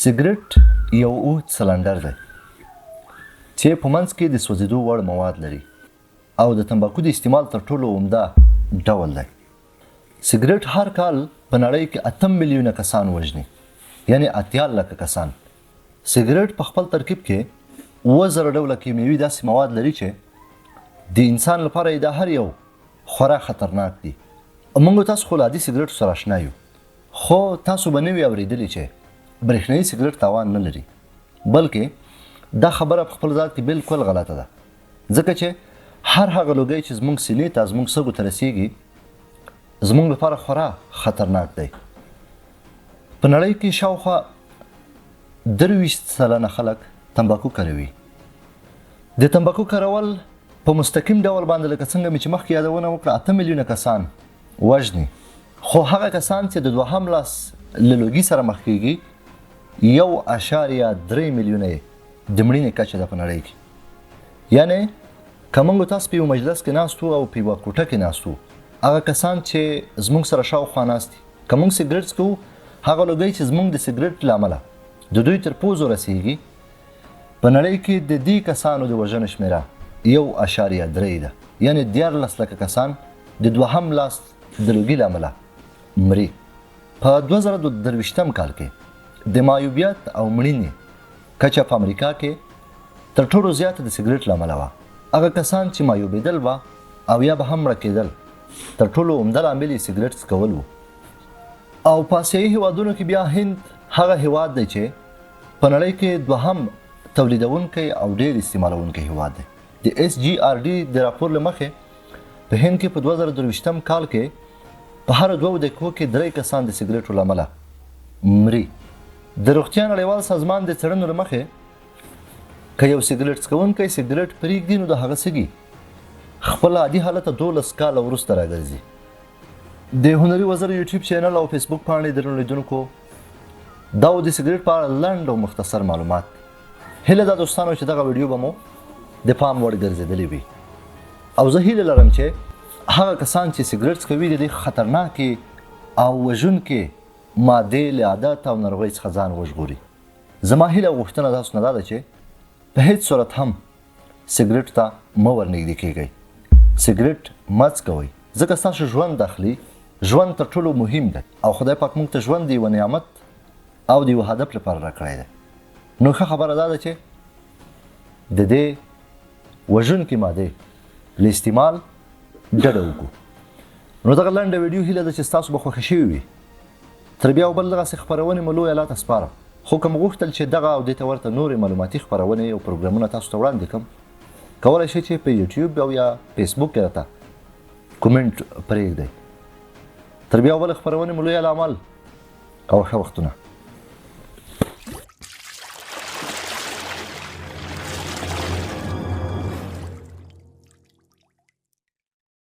سګرټ یو اوږد سلنډر دی چې په منځ کې د سوځېدو وړ مواد لري او د تمباکو د استعمال تر ټولو عمده ډول دی. سګرټ هر کال په نړۍ کې 8 میلیونه کسان وژني، یعنی 80 لکه کسان. سګرټ په خپل ترکیب کې 7000 ډوله کیمیاوي داسې مواد لري چې د انسان لپاره دا هر یو خورا خطرناک دي. موږ تاسو خو له عادي سګرټو سره اشنا یو، خو تاسو به نه وي اورېدلي چې برېښنايي سګرټ تاوان نه لري، بلکې دا خبره په خپل ذات کې بالکل غلطه ده، ځکه چې هر هغه لوګی چې زموږ سینې ته زموږ سږو ته رسیږي زموږ لپاره خورا خطرناک دی. په نړۍ کې شاوخوا 23% خلک تمباکو کاروي. د تمباکو کارول په مستقیم ډول باندې لکه څنګه مې چې مخکې یادونه وکړه 8 میلیونه کسان وژني، خو هغه کسان چې د دوهم لاس له لوګي سره مخ کېږي 1.3 میلیونه د مړینې کچه ده په نړۍ کې. یعنی که موږ تاسو په یو مجلس کې ناست وو او په یوه کوټه کې ناست وو، هغه کسان چې زموږ سره شاوخوا ناست دي، که موږ سګرټ څکوو هغه لوګی چې زموږ د سګرټ له امله د دوی تر پوزو رسیږي، په نړۍ کې د دې کسانو د وژنې شمېره 1.3 ده. یعنی 14 لکه کسان د دوهم لاس د لوګي له امله مري. په 2023 کال کې د معیوبیت او مړینې کچه په امریکا کې تر ټولو زیاته د سګرټ له امله وه. هغه کسان چې معیوبېدل به او یا به هم مړه کېدل، تر ټولو عمده لامل یې سګرټ څکول و. او په اسیایي هیوادونو کې بیا هند هغه هیواد دی چې په نړۍ کې دوهم تولیدونکی او ډېر استعمالونکی هیواد دی. د SGRD د راپور له مخې په هند کې په 2023 کال کې په هر 2 دقیقو کې 3 کسان د سګرټو له امله مري. د روغتیا نړیوال سازمان د څېړنو له مخې که یو سګرټ څکونکی سګرټ پرېږدي نو د هغه سږي خپل عادي حالت ته 12 کاله وروسته راګرځي. د هنري وزر یوټیوب چینل او فیسبوک پاڼې درنو لیدونکو، دا و د سګرټ په اړه لنډ او مختصر معلومات. هیله ده دوستانو چې دغه ویډیو به مو د پام وړ ګرځېدلې وي، او زه هیله لرم چې هغه کسان چې سګرټ څکوي د دې خطرناکې او وژونکې مادې له عادت او ناروغۍ څخه ځان وژغوري. زما هیله او غوښتنه تاسو نه دا ده چې په هیڅ صورت هم سګرټ ته مه ورنږدې کیږئ. سګرټ مه څکوئ، ځکه ستاسو ژوند اخلي. ژوند تر ټولو مهم دی او خدای پاک موږ ته ژوند د یوه نعمت او د یوه هدف لپاره راکړی دی. نو ښه خبره دا ده چې د دې وژونکې مادې له استعمال ډډه وکړو. نو دغه لنډه ویډیو هیله ده چې ستاسو به خوښه شوې وي. تر بیا او بل دغسې خپرونې مو لوی الله ته سپارم. خو که مو غوښتل چې دغه او دې ته ورته نورې معلوماتي خپرونې او پروګرامونه تاسو ته وړاندې کړم، کولی شئ چې په یوټیوب او یا فیسبوک کې راته کومنټ پرېږدئ. تر بیا او بل خپرونې مو لوی الله عمل او ښه وختونه.